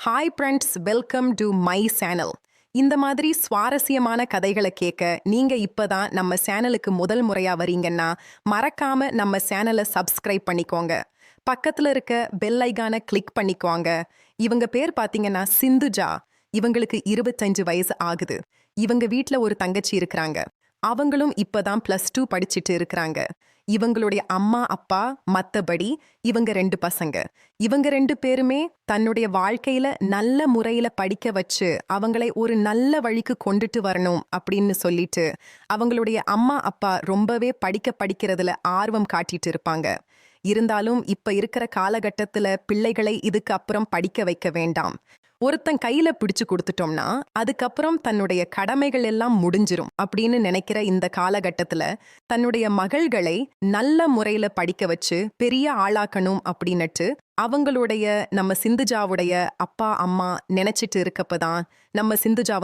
Hi friends, welcome to my channel. இந்த மாதிரி சுவாரஸ்யமான கதைகளை கேட்க நீங்க இப்பதான் நம்ம சேனலுக்கு முதல் முறையா வரீங்கன்னா மறக்காம நம்ம சேனலை சப்ஸ்கிரைப் பண்ணிக்கோங்க. பக்கத்துல இருக்க பெல் ஐகானை கிளிக் பண்ணிக்கோங்க. இவங்க பேர் பாத்தீங்கன்னா சிந்துஜா. இவங்களுக்கு 25 வயசு ஆகுது. இவங்க வீட்ல ஒரு தங்கச்சி இருக்கிறாங்க. அவங்களும் இப்பதான் +2 படிச்சிட்டு இருக்கிறாங்க. இவங்களுடைய அம்மா அப்பா மத்தபடி இவங்க 2 பசங்க. இவங்க 2 பேருமே தன்னுடைய வாழ்க்கையில நல்ல முறையில படிக்க வச்சு அவங்களை ஒரு நல்ல வழிக்கு கொண்டுட்டு வரணும் அப்படின்னு சொல்லிட்டு அவங்களுடைய அம்மா அப்பா ரொம்பவே படிக்கிறதுல ஆர்வம் காட்டிட்டு இருப்பாங்க. இருந்தாலும் இப்ப இருக்கிற காலகட்டத்துல பிள்ளைகளை இதுக்கு அப்புறம் படிக்க வைக்க வேண்டாம். ஒருத்தன் கையில பிடிச்சு கொடுத்துட்டோம்னா அதுக்கப்புறம் தன்னுடைய கடமைகள் எல்லாம் முடிஞ்சிரும் அப்படின்னு நினைக்கிற இந்த காலகட்டத்துல தன்னுடைய மகள்களை நல்ல முறையில படிக்க வச்சு பெரிய ஆளாக்கணும் அப்படின்னுட்டு அவங்களுடைய நம்ம சிந்துஜாவுடைய அப்பா அம்மா நினைச்சிட்டு இருக்கப்பதான் நம்ம சிந்துஜா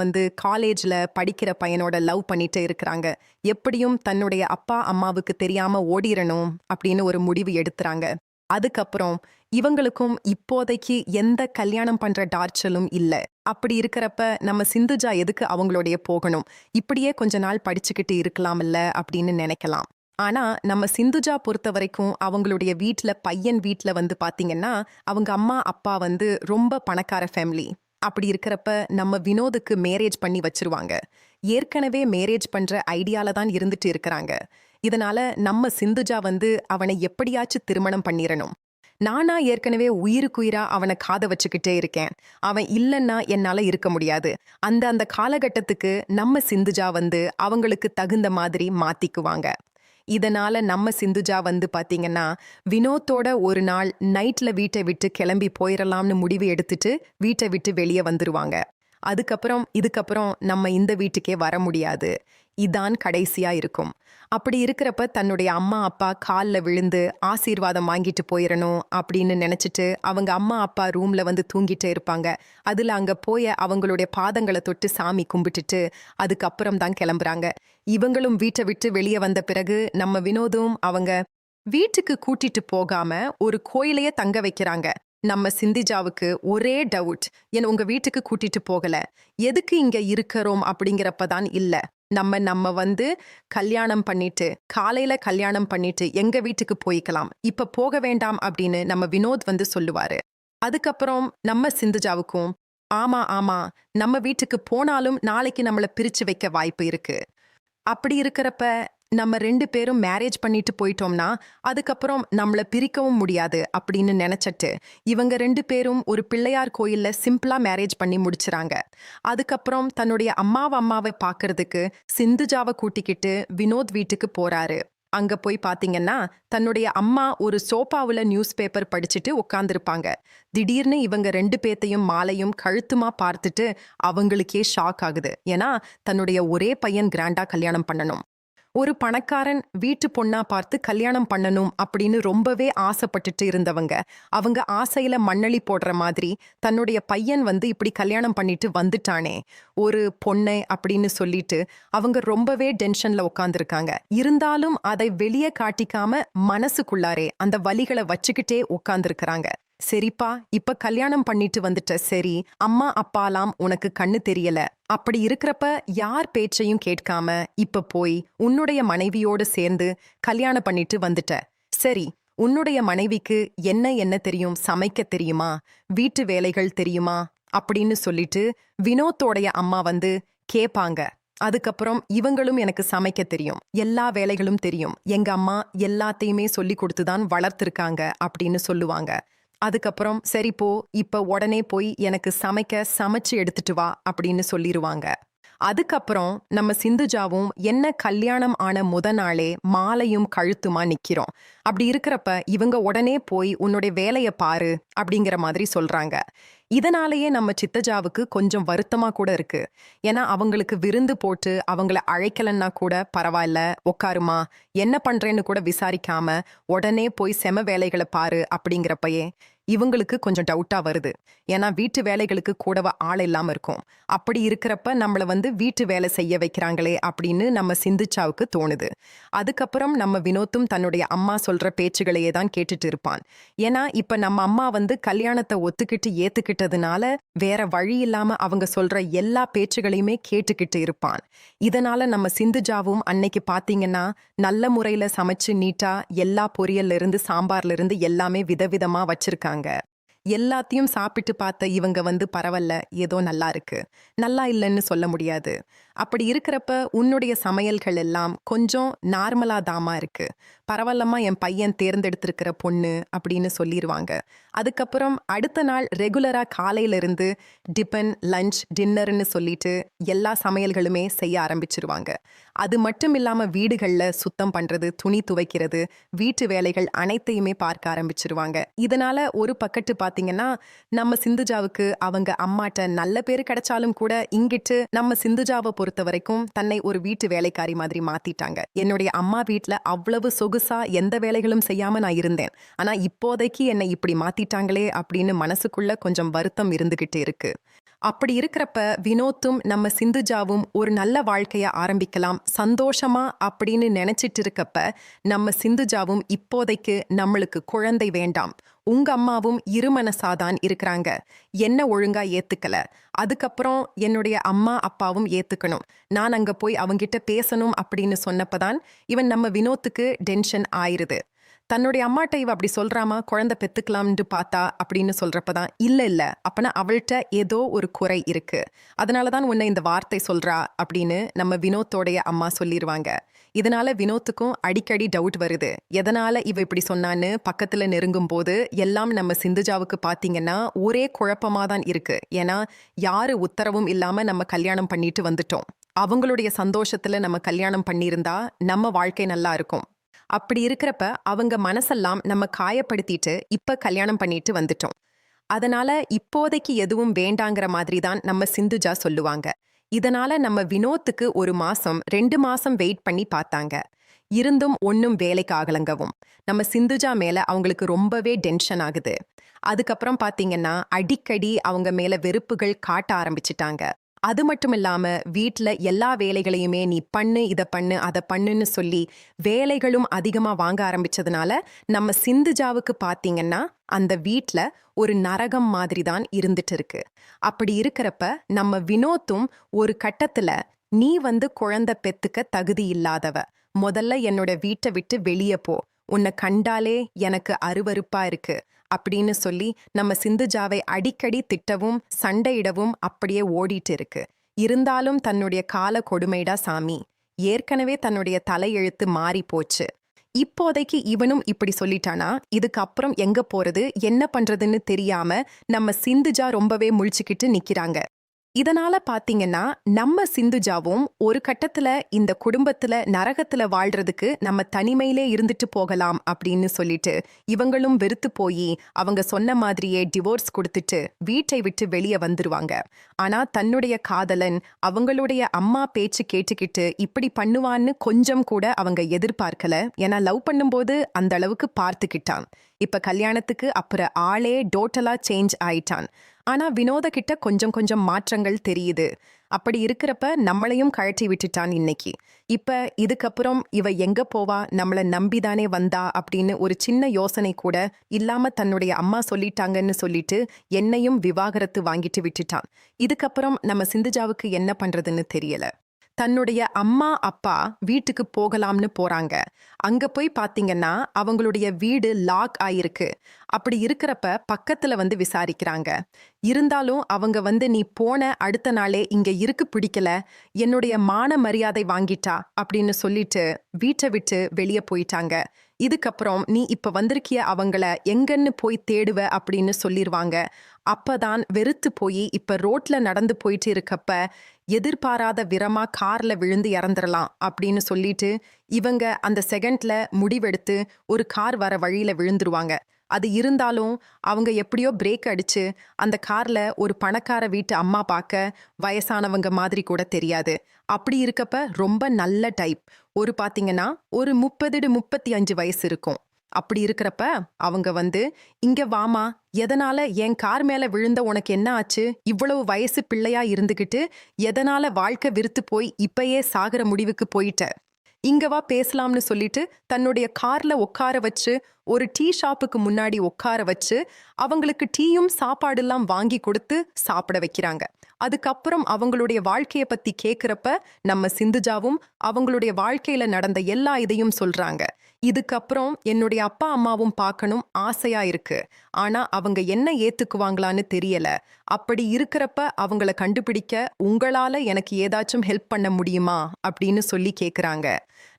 காலேஜ்ல படிக்கிற பையனோட லவ் பண்ணிட்டு இருக்கிறாங்க. எப்படியும் தன்னுடைய அப்பா அம்மாவுக்கு தெரியாம ஓடிரணும் அப்படின்னு ஒரு முடிவு எடுத்துறாங்க. அதுக்கப்புறம் இவங்களுக்கும் இப்போதைக்கு எந்த கல்யாணம் பண்ற டார்ச்சலும் இல்ல. அப்படி இருக்கிறப்ப நம்ம சிந்துஜா எதுக்கு அவங்களுடைய போகணும், இப்படியே கொஞ்ச நாள் படிச்சுக்கிட்டு இருக்கலாம்ல அப்படின்னு நினைக்கலாம். ஆனா நம்ம சிந்துஜா பொறுத்த வரைக்கும் அவங்களுடைய பையன் வீட்ல பாத்தீங்கன்னா அவங்க அம்மா அப்பா ரொம்ப பணக்கார ஃபேமிலி. அப்படி இருக்கிறப்ப நம்ம வினோதுக்கு மேரேஜ் பண்ணி வச்சிருவாங்க. ஏற்கனவே மேரேஜ் பண்ற ஐடியால தான் இருந்துட்டு இருக்கிறாங்க. இதனால நம்ம சிந்துஜா அவனை எப்படியாச்சும் திருமணம் பண்ணிரணும். நானா ஏற்கனவே உயிருக்குயிரா அவனை காத வச்சுக்கிட்டே இருக்கேன். அவன் இல்லைன்னா என்னால இருக்க முடியாது. அந்த காலகட்டத்துக்கு நம்ம சிந்துஜா அவங்களுக்கு தகுந்த மாதிரி மாத்திக்குவாங்க. இதனால நம்ம சிந்துஜா பாத்தீங்கன்னா வினோத்தோட ஒரு நாள் நைட்ல வீட்டை விட்டு கிளம்பி போயிடலாம்னு முடிவு எடுத்துட்டு வீட்டை விட்டு வெளியே வந்துருவாங்க. இதுக்கப்புறம் நம்ம இந்த வீட்டுக்கே வர முடியாது. இதான் கடைசியா இருக்கும். அப்படி இருக்கிறப்ப தன்னுடைய அம்மா அப்பா காலில் விழுந்து ஆசீர்வாதம் வாங்கிட்டு போயிடணும் அப்படின்னு நினைச்சிட்டு அவங்க அம்மா அப்பா ரூம்ல தூங்கிட்டே இருப்பாங்க. அதுல அங்க போய அவங்களுடைய பாதங்களை தொட்டு சாமி கும்பிட்டுட்டு அதுக்கப்புறம் தான் கிளம்புறாங்க. இவங்களும் வீட்டை விட்டு வெளியே வந்த பிறகு நம்ம வினோதும் அவங்க வீட்டுக்கு கூட்டிட்டு போகாம ஒரு கோயிலையே தங்க வைக்கிறாங்க. நம்ம சிந்திஜாவுக்கு ஒரே டவுட், உங்க வீட்டுக்கு கூட்டிட்டு போகல, எதுக்கு இங்க இருக்கிறோம் அப்படிங்கிறப்பதான் இல்ல, நம்ம கல்யாணம் பண்ணிட்டு காலையில கல்யாணம் பண்ணிட்டு எங்க வீட்டுக்கு போய்க்கலாம், இப்ப போக வேண்டாம் அப்படின்னு நம்ம வினோத் சொல்லுவாரு. அதுக்கப்புறம் நம்ம சிந்துஜாவுக்கும் ஆமா நம்ம வீட்டுக்கு போனாலும் நாளைக்கு நம்மள பிரிச்சு வைக்க வாய்ப்பு இருக்கு. அப்படி இருக்கிறப்ப நம்ம 2 பேரும் மேரேஜ் பண்ணிட்டு போயிட்டோம்னா அதுக்கப்புறம் நம்மள பிரிக்கவும் முடியாது அப்படின்னு நினைச்சிட்டு இவங்க 2 பேரும் ஒரு பிள்ளையார் கோயில்ல சிம்பிளா மேரேஜ் பண்ணி முடிச்சுறாங்க. அதுக்கப்புறம் தன்னுடைய அம்மாவை பார்க்கறதுக்கு சிந்துஜாவை கூட்டிக்கிட்டு வினோத் வீட்டுக்கு போறாரு. அங்க போய் பாத்தீங்கன்னா தன்னுடைய அம்மா ஒரு சோஃபாவுல நியூஸ் பேப்பர் படிச்சுட்டு உட்கார்ந்துருப்பாங்க. திடீர்னு இவங்க 2 பேத்தையும் மாலையும் கழுத்துமா பார்த்துட்டு அவங்களுக்கே ஷாக் ஆகுது. ஏன்னா தன்னுடைய ஒரே பையன் கிராண்டா கல்யாணம் பண்ணணும், ஒரு பணக்காரன் வீட்டு பொண்ணா பார்த்து கல்யாணம் பண்ணணும் அப்படின்னு ரொம்பவே ஆசைப்பட்டுட்டு இருந்தவங்க அவங்க ஆசையில மண்ணளி போடுற மாதிரி தன்னுடைய பையன் இப்படி கல்யாணம் பண்ணிட்டு வந்துட்டானே ஒரு பொண்ணை அப்படின்னு சொல்லிட்டு அவங்க ரொம்பவே டென்ஷன்ல உட்காந்துருக்காங்க. இருந்தாலும் அதை வெளியே காட்டிக்காம மனசுக்குள்ளாரே அந்த வலிகளை வச்சுக்கிட்டே உட்காந்துருக்கிறாங்க. சரிப்பா, இப்ப கல்யாணம் பண்ணிட்டு வந்துட்ட, சரி அம்மா அப்பாலாம் உனக்கு கண்ணு தெரியல, அப்படி இருக்கிறப்ப யார் பேச்சையும் கேட்காம இப்ப போய் உன்னுடைய மனைவியோடு சேர்ந்து கல்யாணம் பண்ணிட்டு வந்துட்ட, சரி உன்னுடைய மனைவிக்கு என்ன தெரியும், சமைக்க தெரியுமா, வீட்டு வேலைகள் தெரியுமா அப்படின்னு சொல்லிட்டு வினோத்தோடைய அம்மா கேப்பாங்க. அதுக்கப்புறம் இவங்களும் எனக்கு சமைக்க தெரியும், எல்லா வேலைகளும் தெரியும், எங்க அம்மா எல்லாத்தையுமே சொல்லி கொடுத்துதான் வளர்த்திருக்காங்க அப்படின்னு சொல்லுவாங்க. அதுக்கப்புறம் சரிப்போ இப்ப உடனே போய் எனக்கு சமைச்சு எடுத்துட்டு வா அப்படின்னு சொல்லிருவாங்க. அதுக்கப்புறம் நம்ம சிந்துஜாவும் என்ன கல்யாணம் ஆன நாளே மாலையும் கழுத்துமா நிக்கிறோம். அப்படி இருக்கிறப்ப இவங்க உடனே போய் உன்னுடைய வேலையை பாரு அப்படிங்கிற மாதிரி சொல்றாங்க. இதனாலேயே நம்ம சித்தஜாவுக்கு கொஞ்சம் வருத்தமா கூட இருக்கு. ஏன்னா அவங்களுக்கு விருந்து போட்டு அவங்கள அழைக்கலன்னா கூட பரவாயில்ல, உட்காருமா, என்ன பண்றேன்னு கூட விசாரிக்காம உடனே போய் செம வேலைகளை பாரு அப்படிங்கிறப்பயே இவங்களுக்கு கொஞ்சம் டவுட்டா வருது. ஏன்னா வீட்டு வேலைகளுக்கு கூடவா ஆள் இல்லாம இருக்கும். அப்படி இருக்கிறப்ப நம்மள வந்து வீட்டு வேலை செய்ய வைக்கிறாங்களே அப்படின்னு நம்ம சிந்துச்சாவுக்கு தோணுது. அதுக்கப்புறம் நம்ம வினோத்தும் தன்னுடைய அம்மா சொல்ற பேச்சுகளையே தான் கேட்டுட்டு இருப்பான். ஏன்னா இப்ப நம்ம அம்மா வந்து கல்யாணத்தை ஒத்துக்கிட்டு ஏத்துக்கிட்டதுனால வேற வழி இல்லாம அவங்க சொல்ற எல்லா பேச்சுகளையுமே கேட்டுக்கிட்டு இருப்பான். இதனால நம்ம சிந்துஜாவும் அன்னைக்கு பாத்தீங்கன்னா நல்ல முறையில சமைச்சு நீட்டா எல்லா பொரியல்ல இருந்து சாம்பார்ல இருந்து எல்லாமே விதவிதமா வச்சிருக்காங்க. எல்லாத்தையும் சாப்பிட்டு பார்த்த இவங்க வந்து பரவாயில்ல, ஏதோ நல்லா இருக்கு, நல்லா இல்லைன்னு சொல்ல முடியாது. அப்படி இருக்கிறப்ப உன்னுடைய சமையல்கள் எல்லாம் கொஞ்சம் நார்மலா தாமா இருக்கு, பரவாயில்லம்மா என் பையன் தேர்ந்தெடுத்திருக்கிற பொண்ணு அப்படின்னு சொல்லிடுவாங்க. அதுக்கப்புறம் அடுத்த நாள் ரெகுலரா காலையில இருந்து டிபன் லஞ்ச் டின்னர்னு சொல்லிட்டு எல்லா சமையல்களுமே செய்ய ஆரம்பிச்சிருவாங்க. அது மட்டும் இல்லாம வீடுகள்ல சுத்தம் பண்றது, துணி துவைக்கிறது, வீட்டு வேலைகள் அனைத்தையுமே பார்க்க ஆரம்பிச்சிருவாங்க. இதனால ஒரு பக்கத்து பாத்தீங்கன்னா நம்ம சிந்துஜாவுக்கு அவங்க அம்மாட்ட நல்ல பேரு கிடைச்சாலும் கூட இங்கிட்டு நம்ம சிந்துஜாவை பொறுத்த வரைக்கும் தன்னை ஒரு வீட்டு வேலைக்காரி மாதிரி மாத்திட்டாங்க. என்னுடைய அம்மா வீட்ல அவ்வளவு சொகுசா எந்த வேலைகளும் செய்யாம நான் இருந்தேன். ஆனா இப்போதைக்கு என்னை இப்படி மாத்திட்டாங்களே அப்படின்னு மனசுக்குள்ள கொஞ்சம் வருத்தம் இருந்துகிட்டு இருக்கு. அப்படி இருக்கிறப்ப வினோத்தும் நம்ம சிந்துஜாவும் ஒரு நல்ல வாழ்க்கைய ஆரம்பிக்கலாம் சந்தோஷமா அப்படின்னு நினைச்சிட்டு இருக்கப்ப நம்ம சிந்துஜாவும் இப்போதைக்கு நம்மளுக்கு குழந்தை வேண்டாம், உங்க அம்மாவும் இருமனசாதான் இருக்கிறாங்க, என்ன ஒழுங்கா ஏத்துக்கல, அதுக்கப்புறம் என்னுடைய அம்மா அப்பாவும் ஏத்துக்கணும், நான் அங்க போய் அவங்கிட்ட பேசணும் அப்படின்னு சொன்னப்பதான் இவன் நம்ம வினோத்துக்கு டென்ஷன் ஆயிருது. தன்னுடைய அம்மாட்ட இவ அப்படி சொல்றாமா குழந்தை பெத்துக்கலாம்னு பார்த்தா அப்படின்னு சொல்றப்பதான் இல்ல அப்பனா அவள்கிட்ட ஏதோ ஒரு குறை இருக்கு, அதனாலதான் உன்னை இந்த வார்த்தை சொல்றா அப்படின்னு நம்ம வினோத்தோடைய அம்மா சொல்லிடுவாங்க. இதனால வினோத்துக்கும் அடிக்கடி டவுட் வருது, எதனால இவ இப்படி சொன்னான்னு. பக்கத்துல நெருங்கும் போது எல்லாம் நம்ம சிந்துஜாவுக்கு பாத்தீங்கன்னா ஒரே குழப்பமா தான் இருக்கு. ஏன்னா யாரு உத்தரவும் இல்லாம நம்ம கல்யாணம் பண்ணிட்டு வந்துட்டோம், அவங்களுடைய சந்தோஷத்துல நம்ம கல்யாணம் பண்ணியிருந்தா நம்ம வாழ்க்கை நல்லா இருக்கும். அப்படி இருக்கிறப்ப அவங்க மனசெல்லாம் நம்ம காயப்படுத்திட்டு இப்ப கல்யாணம் பண்ணிட்டு வந்துட்டோம், அதனால இப்போதைக்கு எதுவும் வேண்டாங்கிற மாதிரி தான் நம்ம சிந்துஜா சொல்லுவாங்க. இதனால நம்ம வினோத்துக்கு 1 மாசம் 2 மாசம் வெயிட் பண்ணி பார்த்தாங்க. இருந்தும் ஒன்னும் வேலைக்கு ஆகலங்கவும் நம்ம சிந்துஜா மேல அவங்களுக்கு ரொம்பவே டென்ஷன் ஆகுது. அதுக்கப்புறம் பாத்தீங்கன்னா அடிக்கடி அவங்க மேல வெறுப்புகள் காட்ட ஆரம்பிச்சிட்டாங்க. அது மட்டும் இல்லாம வீட்ல எல்லா வேலைகளையுமே நீ பண்ணு, இத பண்ணு, அத பண்ணுன்னு சொல்லி வேலைகளும் அதிகமா வாங்க ஆரம்பிச்சதுனால நம்ம சிந்துஜாவுக்கு பாத்தீங்கன்னா அந்த வீட்ல ஒரு நரகம் மாதிரி தான் இருந்துட்டு இருக்கு. அப்படி இருக்கிறப்ப நம்ம வினோத்தும் ஒரு கட்டத்துல நீ வந்து குழந்தை பெத்துக்க தகுதி இல்லாதவ, முதல்ல என்னோட வீட்டை விட்டு வெளியே போ, உன்னை கண்டாலே எனக்கு அருவருப்பா இருக்கு அப்படின்னு சொல்லி நம்ம சிந்துஜாவை அடிக்கடி திட்டவும் சண்டையிடவும் அப்படியே ஓடிட்டு இருக்கு. இருந்தாலும் தன்னுடைய கால கொடுமைடா சாமி, ஏற்கனவே தன்னுடைய தலையெழுத்து மாறி போச்சு, இப்போதைக்கு இவனும் இப்படி சொல்லிட்டானா இதுக்கப்புறம் எங்க போறது என்ன பண்றதுன்னு தெரியாம நம்ம சிந்துஜா ரொம்பவே முழிச்சுக்கிட்டு நிக்கிறாங்க. இதனால பாத்தீங்கன்னா நம்ம சிந்துஜாவும் ஒரு கட்டத்துல இந்த குடும்பத்துல நரகத்துல வாழ்றதுக்கு நம்ம தனிமையிலே இருந்துட்டு போகலாம் அப்படின்னு சொல்லிட்டு இவங்களும் வெறுத்து போய் அவங்க சொன்ன மாதிரியே டிவோர்ஸ் கொடுத்துட்டு வீட்டை விட்டு வெளியே வந்துருவாங்க. ஆனா தன்னுடைய காதலன் அவங்களுடைய அம்மா பேச்சு கேட்டுக்கிட்டு இப்படி பண்ணுவான்னு கொஞ்சம் கூட அவங்க எதிர்பார்க்கல. ஏன்னா லவ் பண்ணும்போது அந்த அளவுக்கு பார்த்துக்கிட்டான். இப்ப கல்யாணத்துக்கு அப்புறம் ஆளே டோட்டலா சேஞ்ச் ஆயிட்டான். ஆனா வினோத கிட்ட கொஞ்சம் கொஞ்சம் மாற்றங்கள் தெரியுது. அப்படி இருக்கிறப்ப நம்மளையும் கழட்டி விட்டுட்டான் இன்னைக்கு. இப்ப இதுக்கப்புறம் இவ எங்க போவா, நம்மள நம்பிதானே வந்தா அப்படின்னு ஒரு சின்ன யோசனை கூட இல்லாம தன்னுடைய அம்மா சொல்லிட்டாங்கன்னு சொல்லிட்டு என்னையும் விவாகரத்து வாங்கிட்டு விட்டுட்டான். இதுக்கப்புறம் நம்ம சிந்துஜாவுக்கு என்ன பண்றதுன்னு தெரியல. தன்னுடைய அம்மா அப்பா வீட்டுக்கு போகலாம்னு போறாங்க. அங்க போய் பாத்தீங்கன்னா அவங்களுடைய வீடு லாக் ஆயிருக்கு. அப்படி இருக்கிறப்ப பக்கத்துல வந்து விசாரிக்கிறாங்க. இருந்தாலும் அவங்க வந்து நீ போன அடுத்த நாளே இங்க இருக்கு பிடிக்கல, என்னுடைய மான மரியாதை வாங்கிட்டா அப்படின்னு சொல்லிட்டு வீட்டை விட்டு வெளியே போயிட்டாங்க. இதுக்கப்புறம் நீ இப்ப வந்திருக்கிய அவங்கள எங்கன்னு போய் தேடுவ அப்படின்னு சொல்லிருவாங்க. அப்பதான் வெறுத்து போய் இப்ப ரோட்ல நடந்து போயிட்டு இருக்கப்ப எதிர்பாராத விரமா கார்ல விழுந்து இறந்துடலாம் அப்படின்னு சொல்லிட்டு இவங்க அந்த செகண்ட்ல முடிவெடுத்து ஒரு கார் வர வழியில விழுந்துருவாங்க. அது இருந்தாலும் அவங்க எப்படியோ பிரேக் அடிச்சு அந்த கார்ல ஒரு பணக்கார வீட்டு அம்மா பார்க்க வயசானவங்க மாதிரி கூட தெரியாது. அப்படி இருக்கப்ப ரொம்ப நல்ல டைப், ஒரு பாத்தீங்கன்னா ஒரு 30 to 35 வயசு இருக்கும். அப்படி இருக்கிறப்ப அவங்க வந்து, "இங்க வாம்மா, எதனால என் கார் மேல விழுந்த உனக்கு என்ன ஆச்சு? இவ்வளவு வயசு பிள்ளையா இருந்துகிட்டு, எதனால வாழ்க்கை வெறுத்து போய் இப்பயே சாகுற முடிவுக்கு போயிட்ட? இங்க வா பேசலாம்னு சொல்லிட்டு தன்னுடைய கார்ல உட்கார வச்சு ஒரு டீ ஷாப்புக்கு முன்னாடி உட்கார வச்சு அவங்களுக்கு டீயும் சாப்பாடெல்லாம் வாங்கி கொடுத்து சாப்பிட வைக்கிறாங்க. அதுக்கப்புறம் அவங்களுடைய வாழ்க்கைய பத்தி கேக்குறப்ப நம்ம சிந்துஜாவும் அவங்களுடைய வாழ்க்கையில நடந்த எல்லா இதையும் சொல்றாங்க. இதுக்கப்புறம் என்னுடைய அப்பா அம்மாவும் பார்க்கணும் ஆசையா இருக்கு. ஆனா அவங்க என்ன ஏத்துக்குவாங்களான்னு தெரியல. அப்படி இருக்கிறப்ப அவங்கள கண்டுபிடிக்க உங்களால எனக்கு ஏதாச்சும் ஹெல்ப் பண்ண முடியுமா அப்படின்னு சொல்லி கேக்குறாங்க.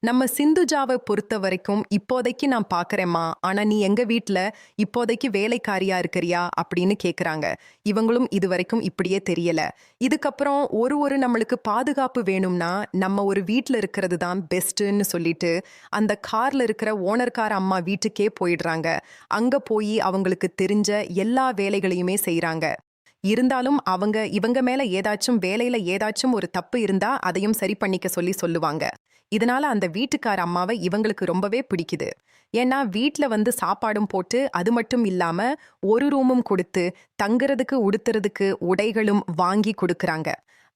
நம்ம சிந்துஜாவை பொறுத்த வரைக்கும் இப்போதைக்கு நான் பார்க்கறேம்மா, ஆனா நீ எங்க வீட்ல இப்போதைக்கு வேலைக்காரியா இருக்கிறியா அப்படின்னு கேக்குறாங்க. இவங்களும் இதுவரைக்கும் இப்படியே தெரியல. இதுக்கப்புறம் ஒரு நம்மளுக்கு பாதுகாப்பு வேணும்னா நம்ம ஒரு வீட்ல இருக்கிறது தான் பெஸ்ட்ன்னு சொல்லிட்டு அந்த கார்ல இருக்கிற ஓனர்கார அம்மா வீட்டுக்கே போயிடுறாங்க. அங்க போய் அவங்களுக்கு தெரிஞ்ச எல்லா வேலைகளையுமே செய்றாங்க. இருந்தாலும் இவங்க மேல ஏதாச்சும் வேலையில ஏதாச்சும் ஒரு தப்பு இருந்தா அதையும் சரி பண்ணிக்க சொல்லி சொல்லுவாங்க. இதனால அந்த வீட்டுக்கார அம்மாவை இவங்களுக்கு ரொம்பவே பிடிக்குது. ஏன்னா வீட்ல வந்து சாப்பாடும் போட்டு அது மட்டும் இல்லாம ஒரு ரூமும் கொடுத்து தங்குறதுக்கு உடுத்துறதுக்கு உடைகளும் வாங்கி கொடுக்கறாங்க.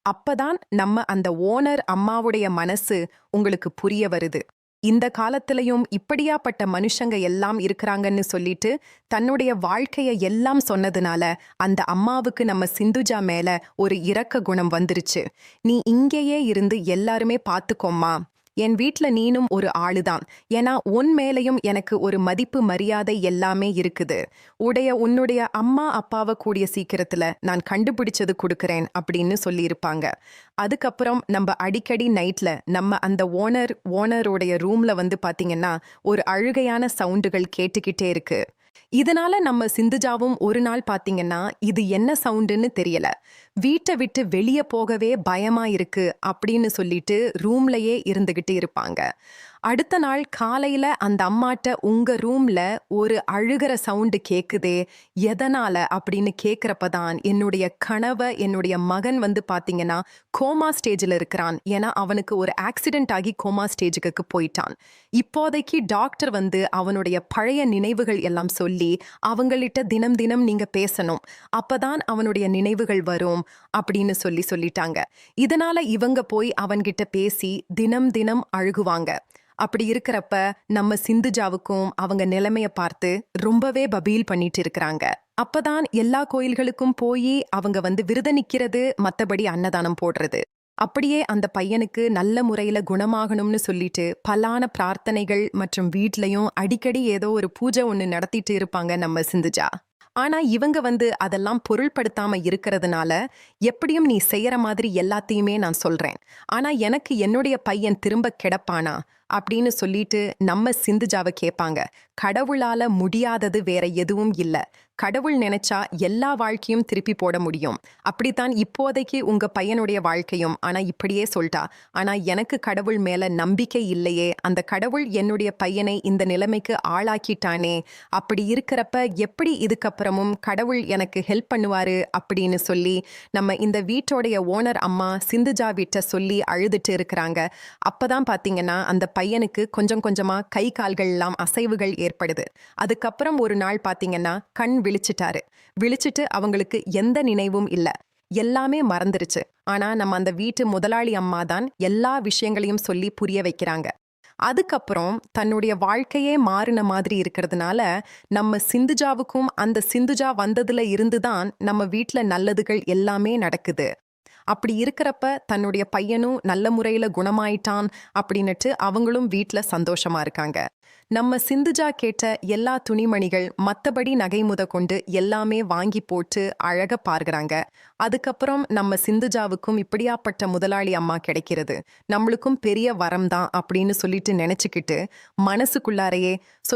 அப்பதான் நம்ம அந்த ஓனர் அம்மாவுடைய மனசு உங்களுக்கு புரிய வருது. இந்த காலத்திலயும் இப்படியாப்பட்ட மனுஷங்க எல்லாம் இருக்கிறாங்கன்னு சொல்லிட்டு தன்னுடைய வாழ்க்கைய எல்லாம் சொன்னதுனால அந்த அம்மாவுக்கு நம்ம சிந்துஜா மேல ஒரு இரக்க குணம் வந்துருச்சு. நீ இங்கேயே இருந்து எல்லாருமே பாத்துக்கோம்மா, என் வீட்ல நீனும் ஒரு ஆளுதான். ஏன்னா உன் மேலையும் எனக்கு ஒரு மதிப்பு மரியாதை எல்லாமே இருக்குது. உன்னுடைய அம்மா அப்பாவை கூடிய சீக்கிரத்துல நான் கண்டுபிடிச்சது கொடுக்கறேன் அப்படின்னு சொல்லியிருப்பாங்க. அதுக்கப்புறம் நம்ம அடிக்கடி நைட்ல நம்ம அந்த ஓனருடைய ரூம்ல வந்து பாத்தீங்கன்னா ஒரு அழுகையான சவுண்டுகள் கேட்டுக்கிட்டே இருக்கு. இதனால நம்ம சிந்துஜாவும் ஒரு நாள் பாத்தீங்கன்னா இது என்ன சவுண்டுன்னு தெரியல, வீட்டை விட்டு வெளியே போகவே பயமா இருக்கு அப்படின்னு சொல்லிட்டு ரூம்லயே இருந்துகிட்டு இருப்பாங்க. அடுத்த நாள் காலையில அந்த அம்மாட்ட உங்க ரூம்ல ஒரு அழுகிற சவுண்டு கேக்குதே, எதனால அப்படின்னு கேக்குறப்பதான் என்னுடைய மகன் வந்து பாத்தீங்கன்னா கோமா ஸ்டேஜில் இருக்கிறான். ஏன்னா அவனுக்கு ஒரு ஆக்சிடென்ட் ஆகி கோமா ஸ்டேஜுக்கு போயிட்டான். இப்போதைக்கு டாக்டர் வந்து அவனுடைய பழைய நினைவுகள் எல்லாம் சொல்லி அவங்கள்ட்ட தினம் தினம் நீங்க பேசணும், அப்பதான் அவனுடைய நினைவுகள் வரும் அப்படின்னு சொல்லிட்டாங்க. இதனால இவங்க போய் அவன்கிட்ட பேசி தினம் தினம் அழுகுவாங்க. அப்படி இருக்கிறப்ப நம்ம சிந்துஜாவுக்கும் அவங்க நிலைமைய பார்த்து ரொம்பவே பபீல் பண்ணிட்டு இருக்கிறாங்க. அப்பதான் எல்லா கோயில்களுக்கும் போய் அவங்க வந்து விரத நிக்கிறது, மத்தபடி அன்னதானம் போடுறது. அப்படியே அந்த பையனுக்கு நல்ல முறையில குணமாகணும்னு சொல்லிட்டு பலான பிரார்த்தனைகள் மற்றும் வீட்லயும் அடிக்கடி ஏதோ ஒரு பூஜை ஒண்ணு நடத்திட்டு இருப்பாங்க நம்ம சிந்துஜா. ஆனா இவங்க வந்து அதெல்லாம் பொருள்படுத்தாம இருக்கிறதுனால எப்படியும் நீ செய்யற மாதிரி எல்லாத்தையுமே நான் சொல்றேன், ஆனா எனக்கு என்னுடைய பையன் திரும்ப கிடப்பானா அப்படின்னு சொல்லிட்டு நம்ம சிந்துஜாவை கேட்பாங்க. கடவுளால முடியாதது வேற எதுவும் இல்ல. கடவுள் நினைச்சா எல்லா வாழ்க்கையும் திருப்பி போட முடியும். அப்படித்தான் இப்போதைக்கு உங்க பையனுடைய வாழ்க்கையும். ஆனா இப்படியே சொல்லிட்டா, ஆனா எனக்கு கடவுள் மேல நம்பிக்கை இல்லையே, அந்த கடவுள் என்னுடைய பையனை இந்த நிலைமைக்கு ஆளாக்கிட்டானே, அப்படி இருக்கிறப்ப எப்படி இதுக்கப்புறமும் கடவுள் எனக்கு ஹெல்ப் பண்ணுவாரு அப்படின்னு சொல்லி நம்ம இந்த வீட்டோடைய ஓனர் அம்மா சிந்துஜா வீட்டை சொல்லி அழுதுட்டு இருக்கிறாங்க. அப்பதான் பாத்தீங்கன்னா அந்த பையனுக்கு கொஞ்சம் கொஞ்சமா கை கால்கள் எல்லாம் அசைவுகள் ஏற்படுது. அதுக்கப்புறம் ஒரு நாள் பாத்தீங்கன்னா கண் விழிச்சிட்டு அவங்களுக்கு எந்த நினைவும் இல்ல, எல்லாமே மறந்துருச்சு. ஆனா நம்ம அந்த வீட்டு முதலாளி அம்மா தான் எல்லா விஷயங்களையும் சொல்லி புரிய வைக்கிறாங்க. அதுக்கப்புறம் தன்னுடைய வாழ்க்கையே மாறின மாதிரி இருக்கிறதுனால நம்ம சிந்துஜாவுக்கும் அந்த சிந்துஜா வந்ததுல இருந்துதான் நம்ம வீட்ல நல்லதுகள் எல்லாமே நடக்குது. அப்படி இருக்கிறப்ப தன்னுடைய பையனும் நல்ல முறையில குணமாயிட்டான் அப்படின்னுட்டு அவங்களும் வீட்ல சந்தோஷமா இருக்காங்க. நம்ம சிந்துஜா கேட்ட எல்லா துணிமணிகள் மத்தபடி நகை முத கொண்டு எல்லாமே வாங்கி போட்டு அழக பார்க்கறாங்க. அதுக்கப்புறம் நம்ம சிந்துஜாவுக்கும் இப்படியாப்பட்ட முதலாளி அம்மா கிடைக்கிறது நம்மளுக்கும் பெரிய வரம் தான் அப்படின்னு சொல்லிட்டு நினைச்சுக்கிட்டு மனசுக்குள்ளாரையே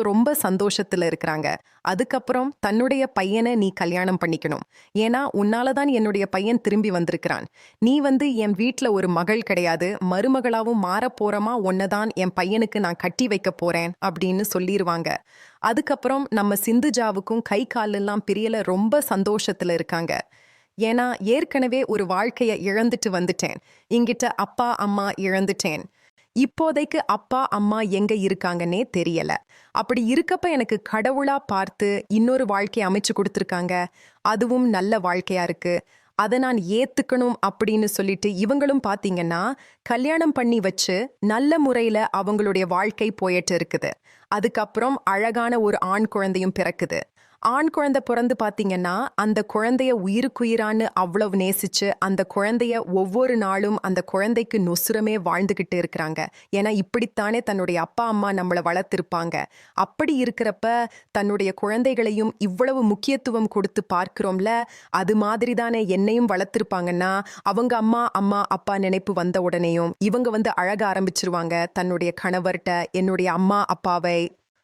ரொம்ப சந்தோஷத்துல இருக்கிறாங்க. அதுக்கப்புறம் தன்னுடைய பையனை நீ கல்யாணம் பண்ணிக்கணும், ஏன்னா உன்னாலதான் என்னுடைய பையன் திரும்பி வந்திருக்கிறான். நீ வந்து என் வீட்ல ஒரு மகள் கிடையாது, மருமகளாவும் மாற போறமா, ஒன்னதான் என் பையனுக்கு நான் கட்டி வைக்க போறேன் அப்படின்னு சொல்லிருவாங்க. அதுக்கப்புறம் நம்ம சிந்துஜாவுக்கும் கை காலெல்லாம் பிரியல ரொம்ப சந்தோஷத்துல இருக்காங்க. ஏன்னா ஏற்கனவே ஒரு வாழ்க்கைய இழந்துட்டு வந்துட்டேன், இங்கிட்ட அப்பா அம்மா இழந்துட்டேன், இப்போதைக்கு அப்பா அம்மா எங்க இருக்காங்கன்னே தெரியல. அப்படி இருக்கப்ப எனக்கு கடவுளா பார்த்து இன்னொரு வாழ்க்கை அமைச்சு கொடுத்துருக்காங்க. அதுவும் நல்ல வாழ்க்கையா இருக்கு. அத நான் ஏத்துக்கணும் அப்படின்னு சொல்லிட்டு இவங்களும் பாத்தீங்கன்னா, கல்யாணம் பண்ணி வச்சு நல்ல முறையில அவங்களுடைய வாழ்க்கை போயிட்டு இருக்குது. அதுக்கப்புறம் அழகான ஒரு ஆண் குழந்தையும் பிறக்குது. ஆண் குழந்தை பிறந்து பாத்தீங்கன்னா, அந்த குழந்தைய உயிருக்குயிரான்னு அவ்வளவு நேசிச்சு, அந்த குழந்தைய ஒவ்வொரு நாளும் அந்த குழந்தைக்கு நொசுரமே வாழ்ந்துகிட்டு இருக்கிறாங்க. ஏன்னா இப்படித்தானே தன்னுடைய அப்பா அம்மா நம்மள வளர்த்திருப்பாங்க. அப்படி இருக்கிறப்ப தன்னுடைய குழந்தைகளையும் இவ்வளவு முக்கியத்துவம் கொடுத்து பார்க்கிறோம்ல, அது மாதிரி தானே என்னையும் வளர்த்திருப்பாங்கன்னா, அவங்க அம்மா அம்மா அப்பா நினைப்பு வந்த உடனேயும் இவங்க வந்து அழக ஆரம்பிச்சிருவாங்க. தன்னுடைய கணவர்ட்ட என்னுடைய அம்மா அப்பாவை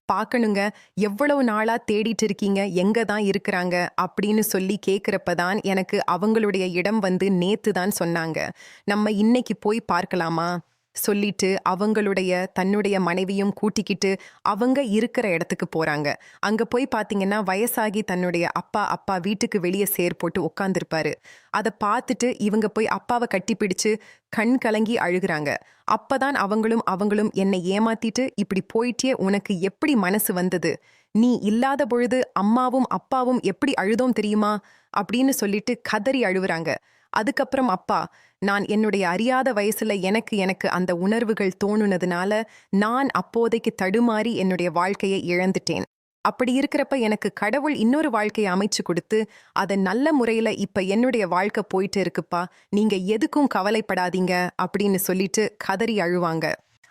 பார்க்கணுங்க. எவ்வளவு நாளா தேடிட்டு இருக்கீங்க, எங்க தான் இருக்கிறாங்க அப்படின்னு சொல்லி கேட்கிறப்ப தான் எனக்கு அவங்களுடைய இடம் வந்து நேத்து தான் சொன்னாங்க. நம்ம இன்னைக்கு போய் பார்க்கலாமா சொல்லிட்டு அவங்களுடைய தன்னுடைய மனைவியும் கூட்டிக்கிட்டு அவங்க இருக்கிற இடத்துக்கு போறாங்க. அங்க போய் பாத்தீங்கன்னா வயசாகி தன்னுடைய அப்பா வீட்டுக்கு வெளியே சேர் போட்டு உட்காந்துருப்பாரு. அதை பார்த்துட்டு இவங்க போய் அப்பாவை கட்டிப்பிடிச்சு கண் கலங்கி அழுகுறாங்க. அப்பதான் அவங்களும் என்னை ஏமாத்திட்டு இப்படி போயிட்டே, உனக்கு எப்படி மனசு வந்தது? நீ இல்லாத பொழுது அம்மாவும் அப்பாவும் எப்படி அழுதோம் தெரியுமா அப்படின்னு சொல்லிட்டு கதறி அழுவுறாங்க. அதுக்கப்புறம் அப்பா, நான் என்னுடைய அறியாத வயசுல எனக்கு அந்த உணர்வுகள் தோணுனதுனால நான் அப்போதைக்கு தடுமாறி என்னுடைய வாழ்க்கையை இழந்துட்டேன். அப்படி இருக்கிறப்ப எனக்கு கடவுள் இன்னொரு வாழ்க்கையை அமைச்சு கொடுத்து அதை நல்ல முறையில இப்ப என்னுடைய வாழ்க்கை போயிட்டு இருக்குப்பா, நீங்க எதுக்கும் கவலைப்படாதீங்க அப்படின்னு சொல்லிட்டு கதறி அழுவாங்க.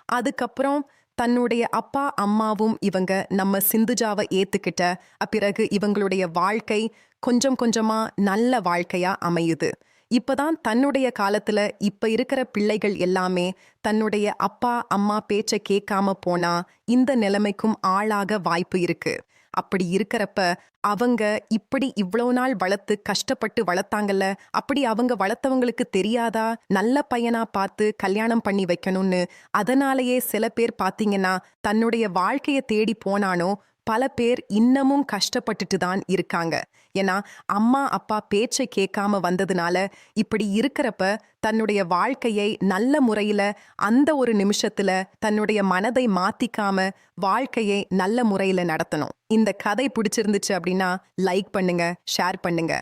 அதுக்கப்புறம் தன்னுடைய அப்பா அம்மாவும் இவங்க நம்ம சிந்துஜாவை ஏத்துக்கிட்ட பிறகு இவங்களுடைய வாழ்க்கை கொஞ்சம் கொஞ்சமா நல்ல வாழ்க்கையா அமையுது. இப்பதான் தன்னுடைய காலத்துல இப்ப இருக்கிற பிள்ளைகள் எல்லாமே தன்னுடைய அப்பா அம்மா பேச்ச கேட்காம போனா இந்த நிலைமைக்கும் ஆளாக வாய்ப்பு இருக்கு. அப்படி இருக்கிறப்ப அவங்க இப்படி இவ்வளோ நாள் வளர்த்து கஷ்டப்பட்டு வளர்த்தாங்கல்ல, அப்படி அவங்க வளர்த்தவங்களுக்கு தெரியாதா நல்ல பையனா பார்த்து கல்யாணம் பண்ணி வைக்கணும்னு? அதனாலேயே சில பேர் பாத்தீங்கன்னா தன்னுடைய வாழ்க்கைய தேடி போனானோ பல பேர் இன்னமும் கஷ்டப்பட்டுட்டு தான் இருக்காங்க. ஏன்னா அம்மா அப்பா பேச்சை கேட்காம வந்ததுனால இப்படி இருக்கிறப்ப தன்னுடைய வாழ்க்கையை நல்ல முறையில அந்த ஒரு நிமிஷத்துல தன்னுடைய மனதை மாத்திக்காம வாழ்க்கையை நல்ல முறையில நடத்தணும். இந்த கதை பிடிச்சிருந்துச்சு அப்படின்னா லைக் பண்ணுங்க, ஷேர் பண்ணுங்க.